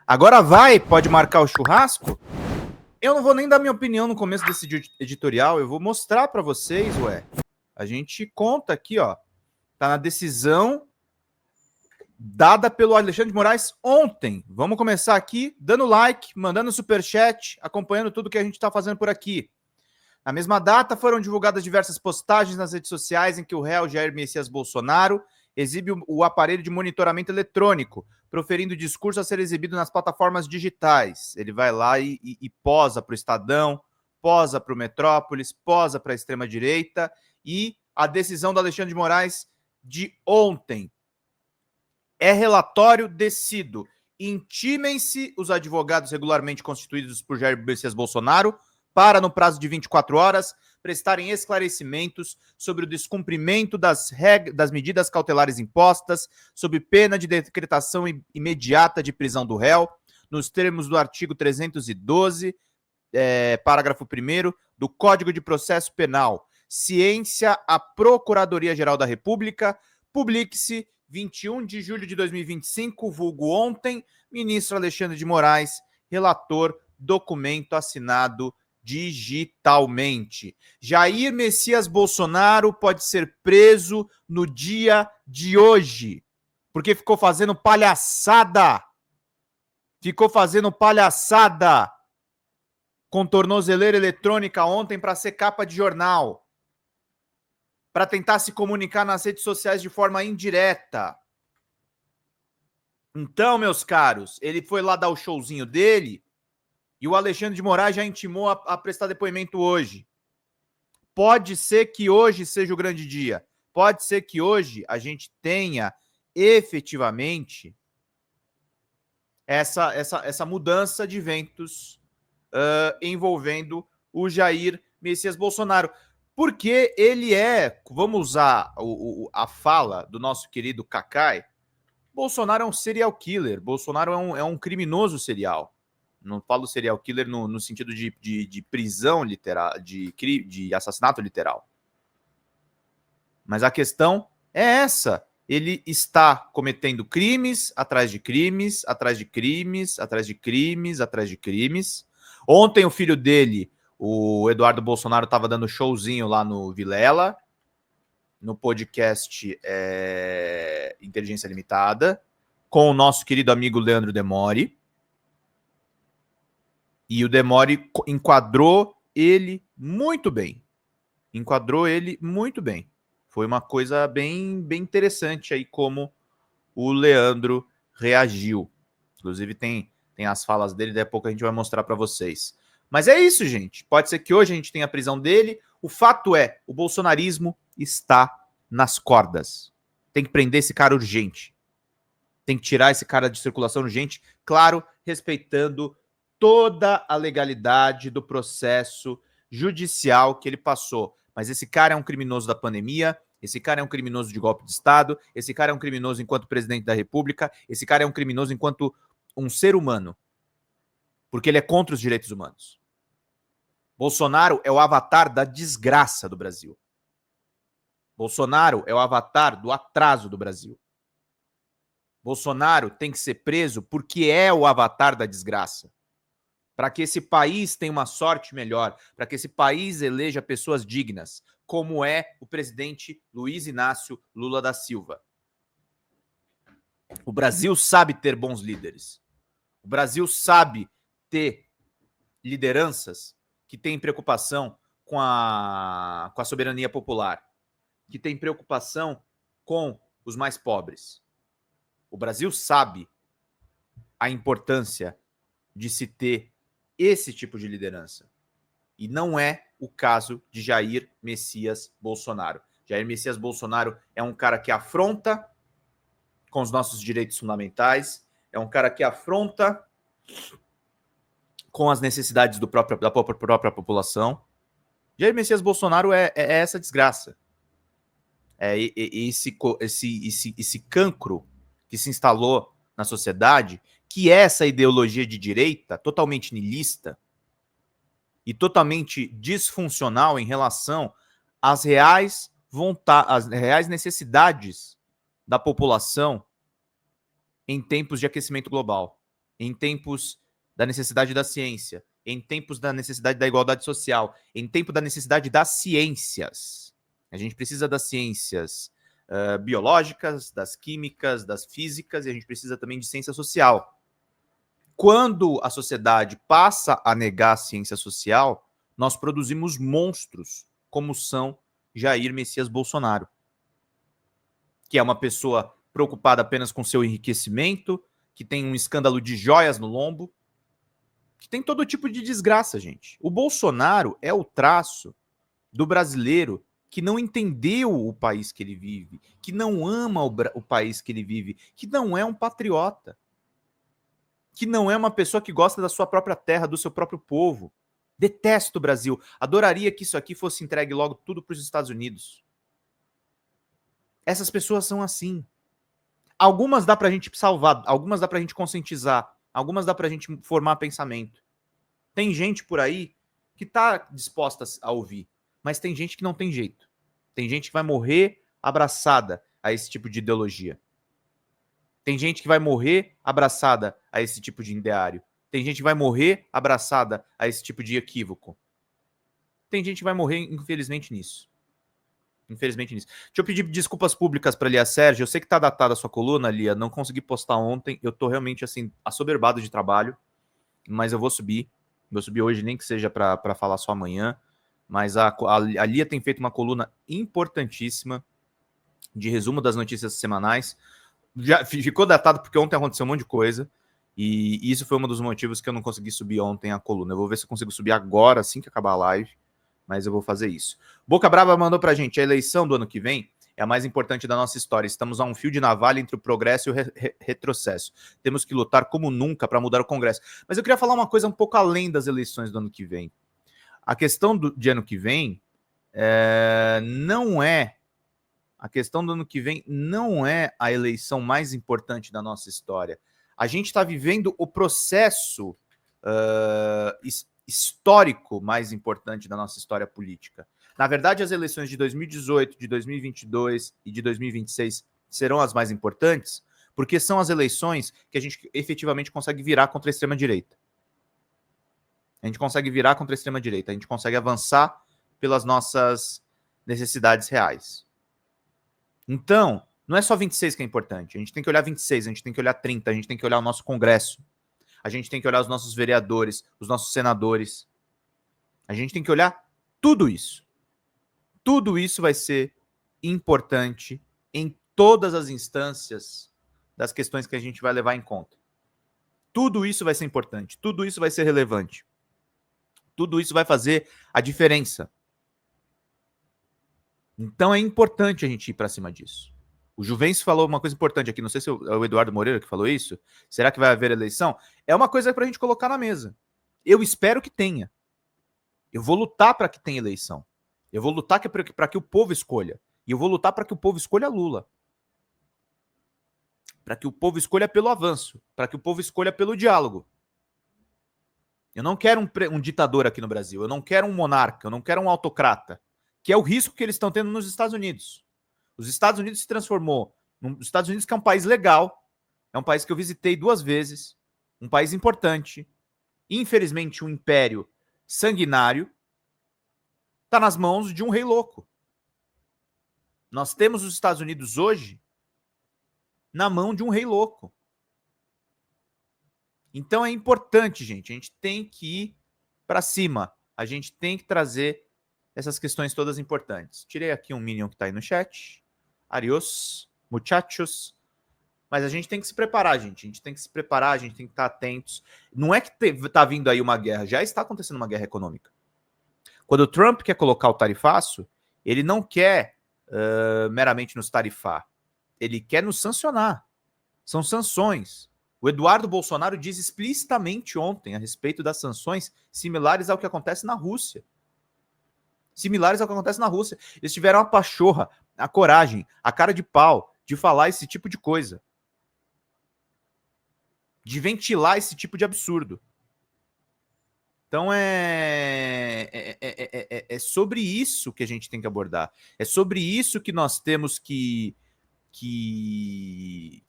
Agora pode marcar o churrasco? Eu não vou nem dar minha opinião no começo desse editorial, eu vou mostrar para vocês, A gente conta aqui, ó. Tá na decisão dada pelo Alexandre de Moraes ontem. Vamos começar aqui dando like, mandando superchat, acompanhando tudo que a gente está fazendo por aqui. Na mesma data, foram divulgadas diversas postagens nas redes sociais em que o réu Jair Messias Bolsonaro exibe o aparelho de monitoramento eletrônico, proferindo discurso a ser exibido nas plataformas digitais. Ele vai lá e posa para o Estadão, posa para o Metrópolis, posa para a extrema-direita, e a decisão do Alexandre de Moraes de ontem é relatório descido. Intimem-se os advogados regularmente constituídos por Jair Messias Bolsonaro para, no prazo de 24 horas, prestarem esclarecimentos sobre o descumprimento das medidas cautelares impostas, sob pena de decretação imediata de prisão do réu, nos termos do artigo 312, parágrafo 1º, do Código de Processo Penal. Ciência à Procuradoria-Geral da República, publique-se 21 de julho de 2025, vulgo ontem, ministro Alexandre de Moraes, relator, documento assinado digitalmente. Jair Messias Bolsonaro pode ser preso no dia de hoje, porque ficou fazendo palhaçada. Com tornozeleira eletrônica ontem para ser capa de jornal, para tentar se comunicar nas redes sociais de forma indireta. Então, meus caros, ele foi lá dar o showzinho dele e o Alexandre de Moraes já intimou a prestar depoimento hoje. Pode ser que hoje seja o grande dia. Pode ser que hoje a gente tenha efetivamente essa mudança de ventos envolvendo o Jair Messias Bolsonaro. Porque ele vamos usar a fala do nosso querido Cacai, Bolsonaro é um serial killer, Bolsonaro é um criminoso serial. Não falo serial killer no sentido de prisão literal, de assassinato literal. Mas a questão é essa. Ele está cometendo crimes, atrás de crimes, atrás de crimes, atrás de crimes, atrás de crimes. Ontem o filho dele, o Eduardo Bolsonaro, estava dando showzinho lá no Vilela, no podcast Inteligência Limitada, com o nosso querido amigo Leandro Demore. E o Demore enquadrou ele muito bem. Foi uma coisa bem interessante aí como o Leandro reagiu. Inclusive tem as falas dele, daqui a pouco a gente vai mostrar para vocês. Mas é isso, gente. Pode ser que hoje a gente tenha a prisão dele. O fato é, o bolsonarismo está nas cordas. Tem que prender esse cara urgente. Tem que tirar esse cara de circulação urgente, claro, respeitando toda a legalidade do processo judicial que ele passou. Mas esse cara é um criminoso da pandemia, esse cara é um criminoso de golpe de Estado, esse cara é um criminoso enquanto presidente da República, esse cara é um criminoso enquanto um ser humano, porque ele é contra os direitos humanos. Bolsonaro é o avatar da desgraça do Brasil. Bolsonaro é o avatar do atraso do Brasil. Bolsonaro tem que ser preso porque é o avatar da desgraça. Para que esse país tenha uma sorte melhor, para que esse país eleja pessoas dignas, como é o presidente Luiz Inácio Lula da Silva. O Brasil sabe ter bons líderes. O Brasil sabe ter lideranças que têm preocupação com a soberania popular, que têm preocupação com os mais pobres. O Brasil sabe a importância de se ter esse tipo de liderança. E não é o caso de Jair Messias Bolsonaro. Jair Messias Bolsonaro é um cara que afronta com os nossos direitos fundamentais, é um cara que afronta com as necessidades da própria população. Jair Messias Bolsonaro é essa desgraça. É esse cancro que se instalou na sociedade, que é essa ideologia de direita totalmente niilista e totalmente disfuncional em relação às reais necessidades da população em tempos de aquecimento global. em tempos da necessidade da ciência, em tempos da necessidade da igualdade social, em tempo da necessidade das ciências. A gente precisa das ciências biológicas, das químicas, das físicas, e a gente precisa também de ciência social. Quando a sociedade passa a negar a ciência social, nós produzimos monstros, como são Jair Messias Bolsonaro, que é uma pessoa preocupada apenas com seu enriquecimento, que tem um escândalo de joias no lombo, que tem todo tipo de desgraça, gente. O Bolsonaro é o traço do brasileiro que não entendeu o país que ele vive, que não ama o país que ele vive, que não é um patriota, que não é uma pessoa que gosta da sua própria terra, do seu próprio povo. Detesto o Brasil. Adoraria que isso aqui fosse entregue logo tudo para os Estados Unidos. Essas pessoas são assim. Algumas dá pra gente salvar, algumas dá pra gente conscientizar, algumas dá pra gente formar pensamento. Tem gente por aí que tá disposta a ouvir, mas tem gente que não tem jeito. Tem gente que vai morrer abraçada a esse tipo de ideologia. Tem gente que vai morrer abraçada a esse tipo de ideário. Tem gente que vai morrer abraçada a esse tipo de equívoco. Tem gente que vai morrer, infelizmente, nisso. Infelizmente nisso. Deixa eu pedir desculpas públicas para Lia Sérgio. Eu sei que tá datada a sua coluna, Lia. Não consegui postar ontem. Eu tô realmente, assim, assoberbado de trabalho. Mas eu vou subir. Vou subir hoje, nem que seja para falar só amanhã. Mas a Lia tem feito uma coluna importantíssima de resumo das notícias semanais. Já ficou datado porque ontem aconteceu um monte de coisa. E isso foi um dos motivos que eu não consegui subir ontem a coluna. Eu vou ver se eu consigo subir agora, assim que acabar a live. Mas eu vou fazer isso. Boca Brava mandou pra gente: a eleição do ano que vem é a mais importante da nossa história. Estamos a um fio de navalha entre o progresso e o retrocesso. Temos que lutar como nunca para mudar o Congresso. Mas eu queria falar uma coisa um pouco além das eleições do ano que vem. A questão de ano que vem não é... A questão do ano que vem não é a eleição mais importante da nossa história. A gente está vivendo o processo histórico mais importante da nossa história política. Na verdade, as eleições de 2018, de 2022 e de 2026 serão as mais importantes, porque são as eleições que a gente efetivamente consegue virar contra a extrema-direita. A gente consegue virar contra a extrema-direita, a gente consegue avançar pelas nossas necessidades reais. Então, não é só 26 que é importante, a gente tem que olhar 26, a gente tem que olhar 30, a gente tem que olhar o nosso Congresso, a gente tem que olhar os nossos vereadores, os nossos senadores. A gente tem que olhar tudo isso. Tudo isso vai ser importante em todas as instâncias das questões que a gente vai levar em conta. Tudo isso vai ser importante. Tudo isso vai ser relevante. Tudo isso vai fazer a diferença. Então é importante a gente ir para cima disso. O Juvencio falou uma coisa importante aqui, não sei se é o Eduardo Moreira que falou isso. Será que vai haver eleição? É uma coisa para a gente colocar na mesa. Eu espero que tenha. Eu vou lutar para que tenha eleição. Eu vou lutar para que o povo escolha. E eu vou lutar para que o povo escolha Lula. Para que o povo escolha pelo avanço. Para que o povo escolha pelo diálogo. Eu não quero um ditador aqui no Brasil. Eu não quero um monarca. Eu não quero um autocrata. Que é o risco que eles estão tendo nos Estados Unidos. Os Estados Unidos se transformou... Os Estados Unidos, que é um país legal, é um país que eu visitei 2 vezes, um país importante, infelizmente um império sanguinário, está nas mãos de um rei louco. Nós temos os Estados Unidos hoje na mão de um rei louco. Então é importante, gente, a gente tem que ir para cima, a gente tem que trazer essas questões todas importantes. Tirei aqui um minion que está aí no chat. Adiós, muchachos. Mas a gente tem que se preparar, gente. A gente tem que se preparar, a gente tem que estar atentos. Não é que está vindo aí uma guerra, já está acontecendo uma guerra econômica. Quando o Trump quer colocar o tarifaço, ele não quer meramente nos tarifar. Ele quer nos sancionar. São sanções. O Eduardo Bolsonaro diz explicitamente ontem a respeito das sanções similares ao que acontece na Rússia. Similares ao que acontece na Rússia. Eles tiveram a pachorra, a coragem, a cara de pau de falar esse tipo de coisa. De ventilar esse tipo de absurdo. Então é sobre isso que a gente tem que abordar. É sobre isso que nós temos que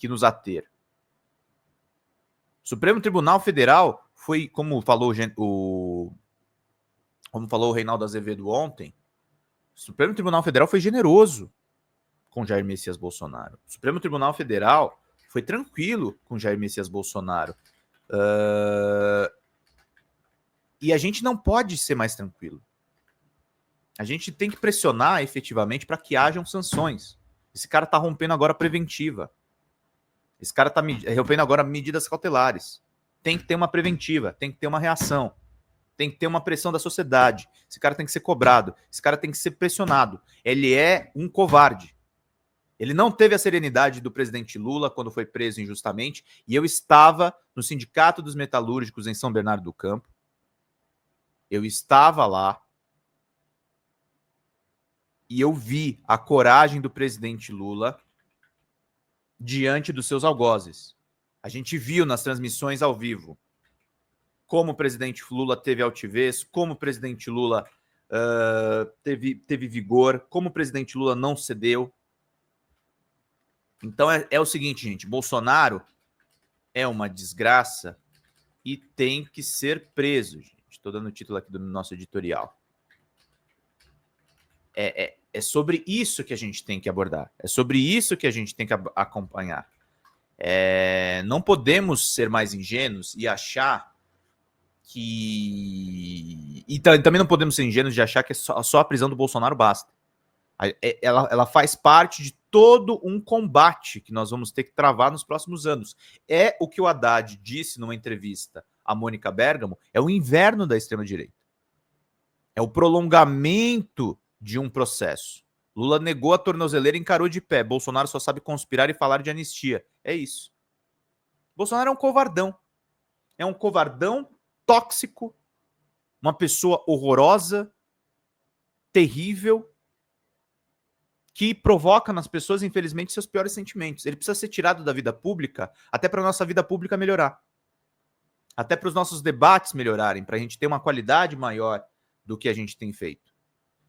nos ater. Supremo Tribunal Federal foi, como falou o Reinaldo Azevedo ontem, o Supremo Tribunal Federal foi generoso com Jair Messias Bolsonaro. O Supremo Tribunal Federal foi tranquilo com Jair Messias Bolsonaro. E a gente não pode ser mais tranquilo. A gente tem que pressionar efetivamente para que hajam sanções. Esse cara está rompendo agora a preventiva. Esse cara está rompendo agora medidas cautelares. Tem que ter uma preventiva, tem que ter uma reação, tem que ter uma pressão da sociedade. Esse cara tem que ser cobrado, esse cara tem que ser pressionado. Ele é um covarde. Ele não teve a serenidade do presidente Lula quando foi preso injustamente, e eu estava no Sindicato dos Metalúrgicos em São Bernardo do Campo. Eu estava lá e eu vi a coragem do presidente Lula diante dos seus algozes. A gente viu nas transmissões ao vivo como o presidente Lula teve altivez, como o presidente Lula teve vigor, como o presidente Lula não cedeu. Então é o seguinte, gente, Bolsonaro é uma desgraça e tem que ser preso, gente. Estou dando o título aqui do nosso editorial. É sobre isso que a gente tem que abordar. É sobre isso que a gente tem que acompanhar. Não podemos ser mais ingênuos e achar que... E também não podemos ser ingênuos de achar que só a prisão do Bolsonaro basta. Ela faz parte de todo um combate que nós vamos ter que travar nos próximos anos. É o que o Haddad disse numa entrevista a Mônica Bergamo, é o inverno da extrema-direita. É o prolongamento de um processo. Lula negou a tornozeleira e encarou de pé. Bolsonaro só sabe conspirar e falar de anistia. É isso. Bolsonaro é um covardão. É um covardão tóxico, uma pessoa horrorosa, terrível, que provoca nas pessoas, infelizmente, seus piores sentimentos. Ele precisa ser tirado da vida pública, até para a nossa vida pública melhorar. Até para os nossos debates melhorarem, para a gente ter uma qualidade maior do que a gente tem feito.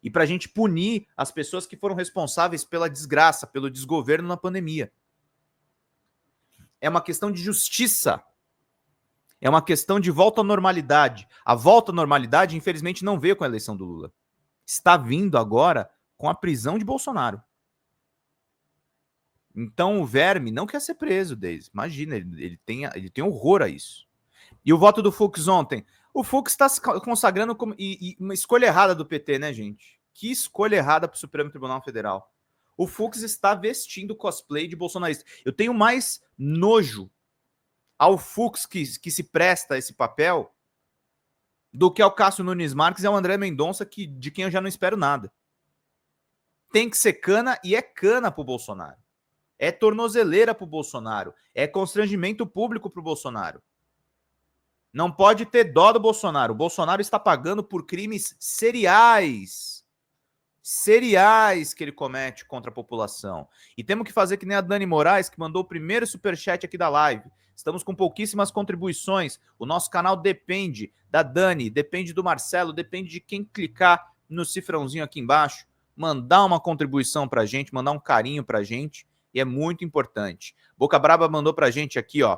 E para a gente punir as pessoas que foram responsáveis pela desgraça, pelo desgoverno na pandemia. É uma questão de justiça. É uma questão de volta à normalidade. A volta à normalidade, infelizmente, não veio com a eleição do Lula. Está vindo agora com a prisão de Bolsonaro. Então o Verme não quer ser preso, Deise. Imagina, ele tem horror a isso. E o voto do Fux ontem? O Fux está se consagrando como uma escolha errada do PT, né, gente? Que escolha errada para o Supremo Tribunal Federal. O Fux está vestindo cosplay de bolsonarista. Eu tenho mais nojo ao Fux que se presta a esse papel do que ao Cássio Nunes Marques e ao André Mendonça, de quem eu já não espero nada. Tem que ser cana e é cana para o Bolsonaro. É tornozeleira para o Bolsonaro. É constrangimento público para o Bolsonaro. Não pode ter dó do Bolsonaro. O Bolsonaro está pagando por crimes seriais. Seriais que ele comete contra a população. E temos que fazer que nem a Dani Moraes, que mandou o primeiro superchat aqui da live. Estamos com pouquíssimas contribuições. O nosso canal depende da Dani, depende do Marcelo, depende de quem clicar no cifrãozinho aqui embaixo, mandar uma contribuição pra gente, mandar um carinho pra gente. E é muito importante. Boca Braba mandou pra gente aqui, ó.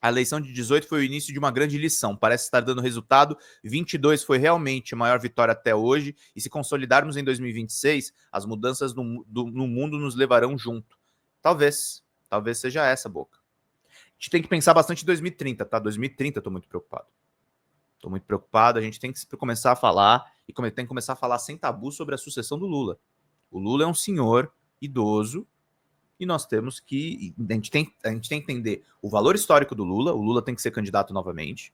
A eleição de 18 foi o início de uma grande lição. Parece estar dando resultado. 22 foi realmente a maior vitória até hoje. E se consolidarmos em 2026, as mudanças no mundo nos levarão junto. Talvez seja essa, Boca. A gente tem que pensar bastante em 2030, tá? 2030 eu tô muito preocupado. Tô muito preocupado. A gente tem que começar a falar, e tem que começar a falar sem tabu sobre a sucessão do Lula. O Lula é um senhor idoso, e nós temos que... A gente tem que entender o valor histórico do Lula. O Lula tem que ser candidato novamente.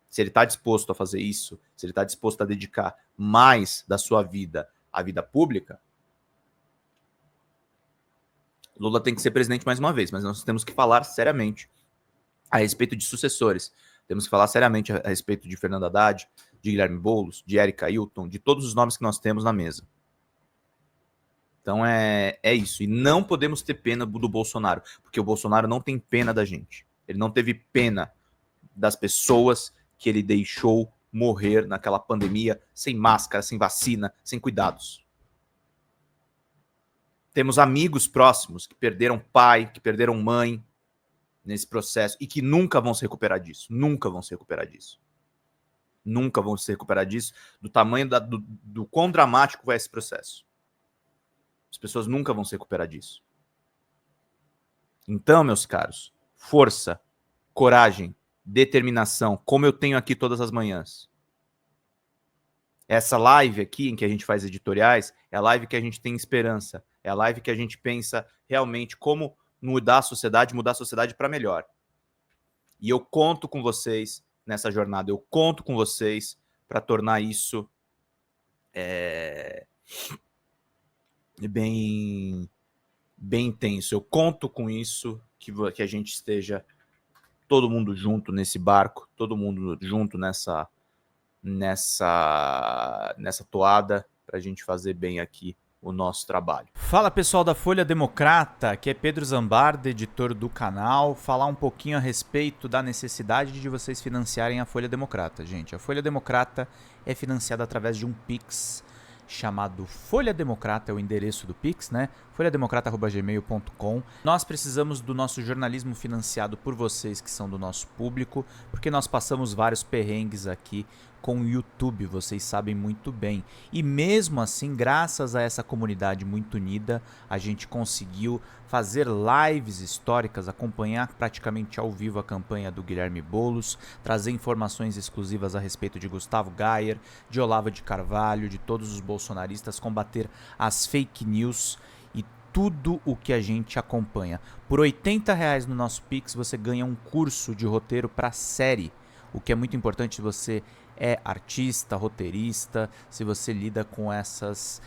Se ele está disposto a fazer isso, se ele está disposto a dedicar mais da sua vida à vida pública, Lula tem que ser presidente mais uma vez. Mas nós temos que falar seriamente a respeito de sucessores. Temos que falar seriamente a respeito de Fernando Haddad, de Guilherme Boulos, de Érica Hilton, de todos os nomes que nós temos na mesa. Então é isso. E não podemos ter pena do Bolsonaro, porque o Bolsonaro não tem pena da gente. Ele não teve pena das pessoas que ele deixou morrer naquela pandemia, sem máscara, sem vacina, sem cuidados. Temos amigos próximos que perderam pai, que perderam mãe, nesse processo e que nunca vão se recuperar disso. Nunca vão se recuperar disso. Nunca vão se recuperar disso, do tamanho do quão dramático vai esse processo. As pessoas nunca vão se recuperar disso. Então, meus caros, força, coragem, determinação, como eu tenho aqui todas as manhãs. Essa live aqui, em que a gente faz editoriais, é a live que a gente tem esperança. É a live que a gente pensa realmente como mudar a sociedade para melhor. E eu conto com vocês nessa jornada. Eu conto com vocês para tornar isso bem intenso. Eu conto com isso, que a gente esteja todo mundo junto nesse barco, todo mundo junto nessa toada, para a gente fazer bem aqui o nosso trabalho. Fala, pessoal da Folha Democrata, aqui é Pedro Zambarda, editor do canal, falar um pouquinho a respeito da necessidade de vocês financiarem a Folha Democrata, gente. A Folha Democrata é financiada através de um Pix chamado Folha Democrata, é o endereço do Pix, né? folhademocrata@gmail.com. Nós precisamos do nosso jornalismo financiado por vocês que são do nosso público, porque nós passamos vários perrengues aqui com o YouTube, vocês sabem muito bem. E mesmo assim, graças a essa comunidade muito unida, a gente conseguiu fazer lives históricas, acompanhar praticamente ao vivo a campanha do Guilherme Boulos, trazer informações exclusivas a respeito de Gustavo Gayer, de Olavo de Carvalho, de todos os bolsonaristas, combater as fake news e tudo o que a gente acompanha. Por R$80 no nosso Pix, você ganha um curso de roteiro para série, o que é muito importante se você é artista, roteirista, se você lida com essas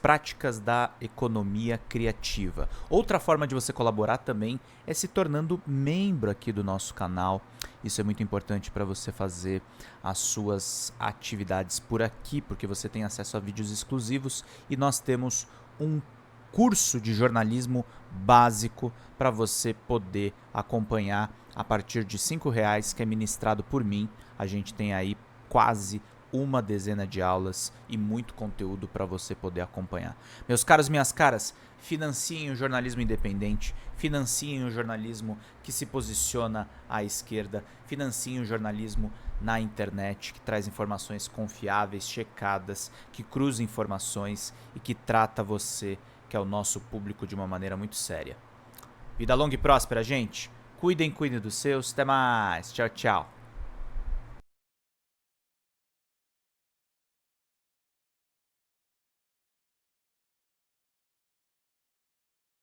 práticas da economia criativa. Outra forma de você colaborar também é se tornando membro aqui do nosso canal. Isso é muito importante para você fazer as suas atividades por aqui, porque você tem acesso a vídeos exclusivos e nós temos um curso de jornalismo básico para você poder acompanhar a partir de R$5, que é ministrado por mim. A gente tem aí quase uma dezena de aulas e muito conteúdo para você poder acompanhar. Meus caros, minhas caras, financiem o jornalismo independente, financiem o jornalismo que se posiciona à esquerda, financiem o jornalismo na internet, que traz informações confiáveis, checadas, que cruza informações e que trata você, que é o nosso público, de uma maneira muito séria. Vida longa e próspera, gente. Cuidem dos seus. Até mais. Tchau, tchau.